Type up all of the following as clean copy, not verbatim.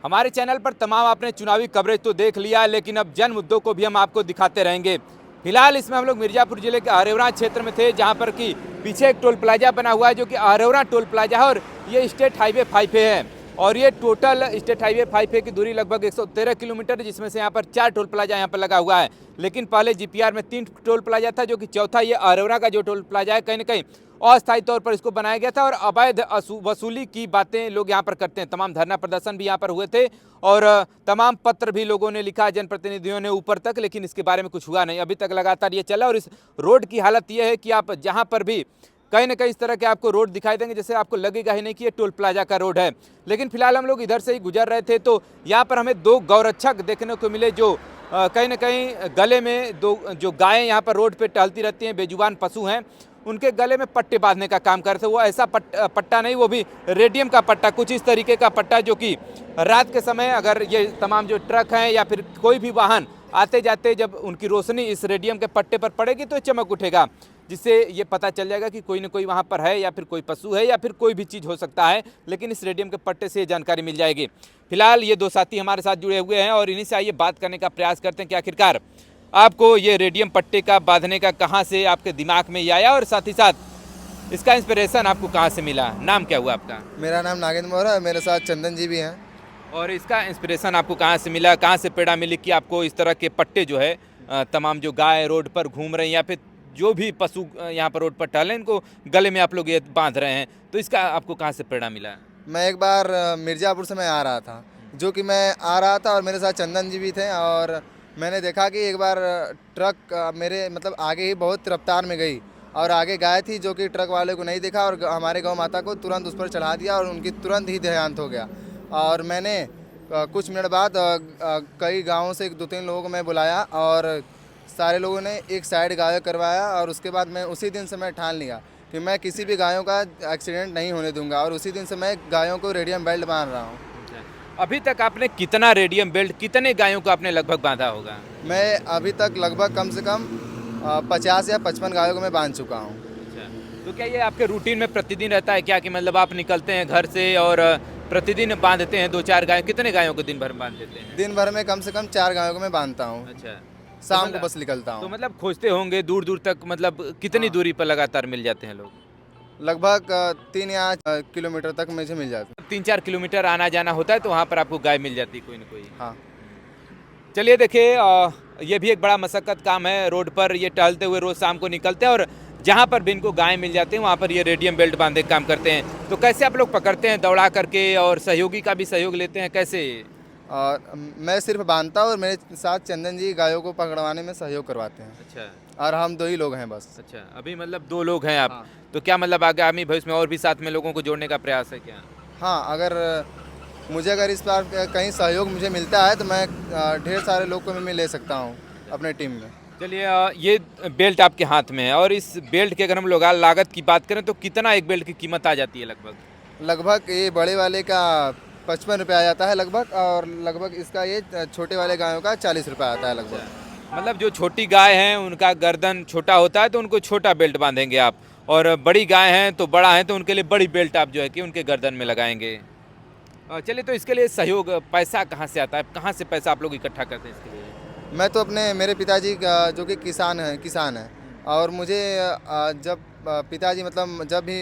हमारे चैनल पर तमाम आपने चुनावी कवरेज तो देख लिया, लेकिन अब जन मुद्दों को भी हम आपको दिखाते रहेंगे। फिलहाल इसमें हम लोग मिर्जापुर जिले के अरेवरा क्षेत्र में थे, जहां पर कि पीछे एक टोल प्लाजा बना हुआ है जो कि अरेवरा टोल प्लाजा है और ये स्टेट हाईवे 5 है। और ये टोटल स्टेट हाईवे 5 की दूरी लगभग 113 किलोमीटर, जिसमें से यहाँ पर 4 टोल प्लाजा यहाँ पर लगा हुआ है। लेकिन पहले जीपीआर में 3 टोल प्लाजा था, जो कि चौथा ये अरेवरा का जो टोल प्लाजा है कहीं ना कहीं अस्थायी तौर पर इसको बनाया गया था और अवैध वसूली की बातें लोग यहाँ पर करते हैं। तमाम धरना प्रदर्शन भी यहाँ पर हुए थे और तमाम पत्र भी लोगों ने लिखा जनप्रतिनिधियों ने ऊपर तक, लेकिन इसके बारे में कुछ हुआ नहीं। अभी तक लगातार ये चला और इस रोड की हालत ये है कि आप जहाँ पर भी कहीं ना कहीं इस तरह के आपको रोड दिखाई देंगे, जैसे आपको लगेगा ही नहीं कि ये टोल प्लाजा का रोड है। लेकिन फिलहाल हम लोग इधर से ही गुजर रहे थे तो यहाँ पर हमें 2 गौरक्षक देखने को मिले, जो कहीं ना कहीं गले में 2 जो गायें यहाँ पर रोड पे टहलती रहती हैं, बेजुबान पशु हैं, उनके गले में पट्टे बांधने का काम कर रहे थे। वो ऐसा पट्टा नहीं, वो भी रेडियम का पट्टा, कुछ इस तरीके का पट्टा जो कि रात के समय अगर ये तमाम जो ट्रक हैं या फिर कोई भी वाहन आते जाते जब उनकी रोशनी इस रेडियम के पट्टे पर पड़ेगी तो चमक उठेगा, जिससे ये पता चल जाएगा कि कोई ना कोई वहाँ पर है या फिर कोई पशु है या फिर कोई भी चीज़ हो सकता है। लेकिन इस रेडियम के पट्टे से ये जानकारी मिल जाएगी। फिलहाल ये 2 साथी हमारे साथ जुड़े हुए हैं और इन्हीं से आइए बात करने का प्रयास करते हैं कि आखिरकार आपको ये रेडियम पट्टे का बांधने का कहाँ से आपके दिमाग में ये आया और साथ ही साथ इसका इंस्पिरेशन आपको कहाँ से मिला। नाम क्या हुआ आपका? मेरा नाम नागेंद्र मौर्य है, मेरे साथ चंदन जी भी हैं। और इसका इंस्पिरेशन आपको कहाँ से मिला, कहाँ से प्रेरणा मिली कि आपको इस तरह के पट्टे जो है तमाम जो गाय रोड पर घूम रहे हैं या फिर जो भी पशु यहाँ पर रोड पर टहले इनको गले में आप लोग ये बांध रहे हैं, तो इसका आपको कहाँ से प्रेरणा मिला? मैं एक बार मिर्ज़ापुर से मैं आ रहा था, जो कि मैं आ रहा था और मेरे साथ चंदन जी भी थे और मैंने देखा कि एक बार ट्रक मेरे मतलब आगे ही बहुत रफ्तार में गई और आगे गाय थी, जो कि ट्रक वाले को नहीं देखा और हमारे गौ माता को तुरंत उस पर चढ़ा दिया और उनकी तुरंत ही देहांत हो गया। और मैंने कुछ मिनट बाद कई गाँवों से 2-3 लोगों को मैं बुलाया और सारे लोगों ने एक साइड गाय करवाया और उसके बाद मैं उसी दिन से मैं ठान लिया कि मैं किसी भी गायों का एक्सीडेंट नहीं होने दूंगा और उसी दिन से मैं गायों को रेडियम बेल्ट बांध रहा हूँ। अभी तक आपने कितना रेडियम बेल्ट, कितने गायों को आपने लगभग बांधा होगा? मैं अभी तक लगभग कम से कम 50 या 55 गायों को मैं बांध चुका हूँ। तो क्या ये आपके रूटीन में प्रतिदिन रहता है क्या, कि मतलब आप निकलते हैं घर से और प्रतिदिन बांधते हैं 2-4 गाय? कितने गायों को दिन भर में बांध देते हैं? दिन भर में कम से कम 4 गायों को मैं बांधता हूँ। अच्छा, शाम को बस निकलता हूँ। तो मतलब खोजते होंगे दूर दूर तक, मतलब कितनी दूरी पर लगातार मिल जाते हैं लोग? लगभग 3 या किलोमीटर तक मुझे मिल जाता है। 3-4 किलोमीटर आना जाना होता है तो वहाँ पर आपको गाय मिल जाती है कोई ना कोई? हाँ। चलिए देखिए, ये भी एक बड़ा मशक्कत काम है। रोड पर ये टहलते हुए रोज़ शाम को निकलते हैं और जहाँ पर भी इनको गाय मिल जाती है वहाँ पर ये रेडियम बेल्ट बांधे काम करते हैं। तो कैसे आप लोग पकड़ते हैं दौड़ा करके, और सहयोगी का भी सहयोग लेते हैं कैसे? और मैं सिर्फ बांधता हूँ और मेरे साथ चंदन जी गायों को पकड़वाने में सहयोग करवाते हैं। अच्छा, और हम 2 ही लोग हैं बस। अच्छा, अभी मतलब 2 लोग हैं आप। हाँ। तो क्या मतलब आगामी भविष्य में और भी साथ में लोगों को जोड़ने का प्रयास है क्या? हाँ, अगर इस बार कहीं सहयोग मुझे मिलता है तो मैं ढेर सारे लोग को मैं ले सकता हूँ अपने टीम में। चलिए, ये बेल्ट आपके हाथ में है और इस बेल्ट की अगर हम लोग लागत की बात करें तो कितना एक बेल्ट की कीमत आ जाती है लगभग? लगभग ये बड़े वाले का 55 रुपये आ जाता है लगभग, और लगभग इसका ये छोटे वाले गायों का 40 रुपये आता है लगभग। मतलब जो छोटी गाय हैं उनका गर्दन छोटा होता है तो उनको छोटा बेल्ट बांधेंगे आप, और बड़ी गाय हैं तो बड़ा है तो उनके लिए बड़ी बेल्ट आप जो है कि उनके गर्दन में लगाएंगे। चलिए, तो इसके लिए सहयोग पैसा कहाँ से आता है, कहाँ से पैसा आप लोग इकट्ठा करते हैं इसके लिए? मैं तो मेरे पिताजी जो कि किसान हैं और मुझे जब पिताजी मतलब जब भी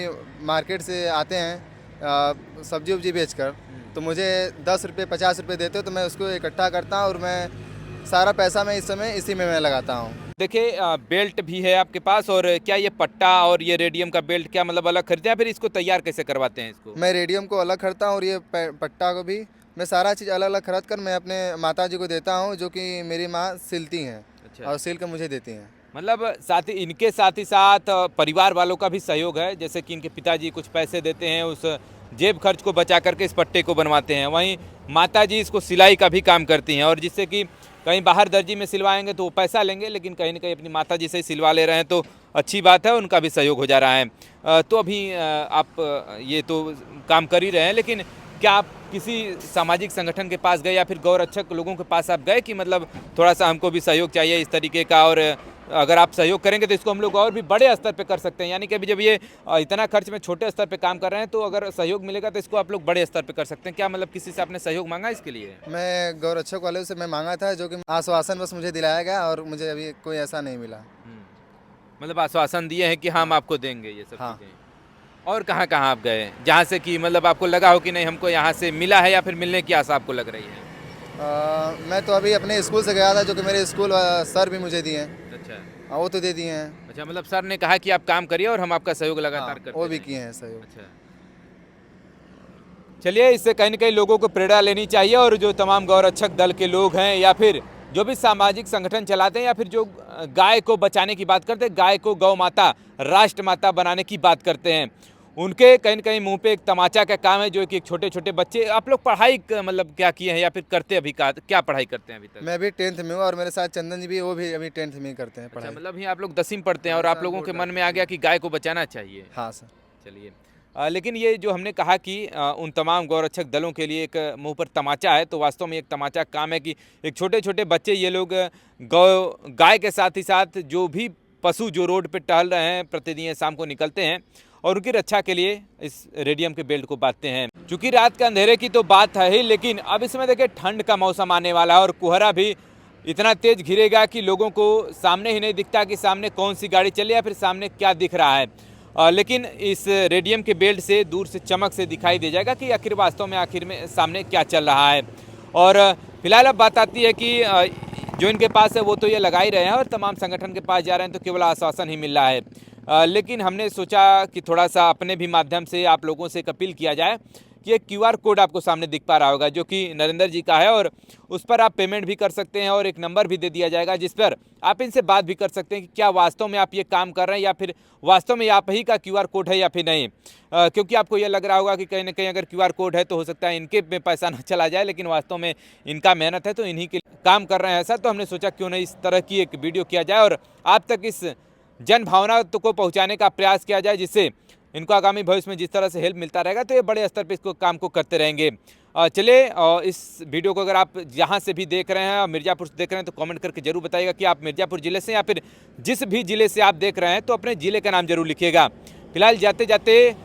मार्केट से आते हैं सब्जी उब्जी बेचकर, तो मुझे 10 रुपये 50 रुपये देते हो तो मैं उसको इकट्ठा करता हूँ और मैं सारा पैसा मैं इस समय इसी में मैं लगाता हूँ। देखिए, बेल्ट भी है आपके पास, और क्या ये पट्टा और ये रेडियम का बेल्ट क्या मतलब अलग खरीदते हैं, फिर इसको तैयार कैसे करवाते हैं इसको? मैं रेडियम को अलग खरीदता हूँ और ये पट्टा को भी मैं सारा चीज़ अलग अलग खरीद कर मैं अपने माता जी को देता हूँ, जो कि मेरी माँ सिलती हैं। अच्छा। और सिल कर मुझे देती हैं। मतलब साथ ही इनके साथ ही साथ परिवार वालों का भी सहयोग है, जैसे कि इनके पिताजी कुछ पैसे देते हैं, उस जेब खर्च को बचा करके इस पट्टे को बनवाते हैं। वहीं माताजी इसको सिलाई का भी काम करती हैं, और जिससे कि कहीं बाहर दर्जी में सिलवाएंगे तो वो पैसा लेंगे, लेकिन कहीं ना कहीं अपनी माताजी से ही सिलवा ले रहे हैं तो अच्छी बात है, उनका भी सहयोग हो जा रहा है। तो अभी आप ये तो काम कर ही रहे हैं, लेकिन क्या आप किसी सामाजिक संगठन के पास गए या फिर गौरक्षक लोगों के पास आप गए कि मतलब थोड़ा सा हमको भी सहयोग चाहिए इस तरीके का, और अगर आप सहयोग करेंगे तो इसको हम लोग और भी बड़े स्तर पे कर सकते हैं। यानी कि अभी जब ये इतना खर्च में छोटे स्तर पे काम कर रहे हैं, तो अगर सहयोग मिलेगा तो इसको आप लोग बड़े स्तर पे कर सकते हैं। क्या मतलब किसी से आपने सहयोग मांगा इसके लिए? मैं गौरक्षक वाले से मैं मांगा था, जो कि आश्वासन बस मुझे दिलाया गया और मुझे अभी कोई ऐसा नहीं मिला। मतलब आश्वासन दिए हैं कि हम आपको देंगे ये सब हाँ। चीज़ें। और कहाँ आप गए जहाँ से कि मतलब आपको लगा हो कि नहीं हमको यहाँ से मिला है, या फिर मिलने की आशा आपको लग रही है? मैं तो अभी अपने स्कूल से गया था, जो कि मेरे स्कूल सर भी मुझे दिए हैं। अच्छा। वो तो दे दिए हैं। अच्छा, मतलब सर ने कहा कि आप काम करिए और हम आपका सहयोग लगातार हाँ, करते वो भी रहेंगे। किए हैं सहयोग। अच्छा, चलिए, इससे कहीं ना कहीं लोगों को प्रेरणा लेनी चाहिए, और जो तमाम गौरक्षक दल के लोग हैं, या फिर जो भी सामाजिक संगठन चलाते हैं, या फिर जो गाय को बचाने की बात करते हैं, गाय को गौ माता राष्ट्र माता बनाने की बात करते हैं, उनके कहीं न कहीं मुंह पे एक तमाचा का काम है, जो कि एक छोटे छोटे बच्चे। आप लोग पढ़ाई मतलब क्या किए हैं, या फिर करते अभी क्या पढ़ाई करते हैं अभी तक? मैं अभी 10th में हूँ, और मेरे साथ चंदन जी भी, वो भी अभी 10th में ही करते हैं अच्छा, पढ़ाई। मतलब ही आप लोग 10वीं पढ़ते हैं और हाँ, आप लोगों बोर्ड के का मन में आ गया कि गाय को बचाना चाहिए। हाँ सर। चलिए, लेकिन ये जो हमने कहा कि उन तमाम गौरक्षक दलों के लिए एक मुंह पर तमाचा है, तो वास्तव में एक तमाचा काम है कि एक छोटे छोटे बच्चे, ये लोग गाय के साथ ही साथ जो भी पशु जो रोड पे टहल रहे हैं, प्रतिदिन शाम को निकलते हैं और उनकी रक्षा के लिए इस रेडियम के बेल्ट को बांधते हैं। चूंकि रात के अंधेरे की तो बात है ही, लेकिन अब इसमें देखिए ठंड का मौसम आने वाला है, और कोहरा भी इतना तेज घिरेगा कि लोगों को सामने ही नहीं दिखता कि सामने कौन सी गाड़ी चली या फिर सामने क्या दिख रहा है। लेकिन इस रेडियम के बेल्ट से दूर से चमक से दिखाई दे जाएगा कि आखिर वास्तव में आखिर में सामने क्या चल रहा है। और फिलहाल अब बात आती है कि जो इनके पास है वो तो ये लगा ही रहे हैं, और तमाम संगठन के पास जा रहे हैं तो केवल आश्वासन ही मिल रहा है। लेकिन हमने सोचा कि थोड़ा सा अपने भी माध्यम से आप लोगों से एक अपील किया जाए कि एक QR कोड आपको सामने दिख पा रहा होगा, जो कि नरेंद्र जी का है, और उस पर आप पेमेंट भी कर सकते हैं, और एक नंबर भी दे दिया जाएगा जिस पर आप इनसे बात भी कर सकते हैं कि क्या वास्तव में आप ये काम कर रहे हैं, या फिर वास्तव में आप ही का QR कोड है या फिर नहीं। क्योंकि आपको ये लग रहा होगा कि कहीं ना कहीं अगर QR कोड है तो हो सकता है इनके में पैसा ना चला जाए, लेकिन वास्तव में इनका मेहनत है तो इन्हीं के काम कर रहे हैं ऐसा। तो हमने सोचा क्यों नहीं इस तरह की एक वीडियो किया जाए और आप तक इस जन भावना को पहुँचाने का प्रयास किया जाए, जिससे इनको आगामी भविष्य में जिस तरह से हेल्प मिलता रहेगा तो ये बड़े स्तर पे इसको काम को करते रहेंगे। चलिए, इस वीडियो को अगर आप जहाँ से भी देख रहे हैं और मिर्ज़ापुर से देख रहे हैं तो कमेंट करके जरूर बताइएगा कि आप मिर्ज़ापुर ज़िले से या फिर जिस भी ज़िले से आप देख रहे हैं तो अपने ज़िले का नाम जरूर लिखिएगा। फिलहाल जाते जाते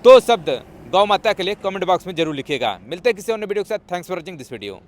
2 शब्द गौ माता के लिए कमेंट बॉक्स में जरूर लिखिएगा। मिलते हैं किसी अन्य वीडियो के साथ। Thanks for watching this video.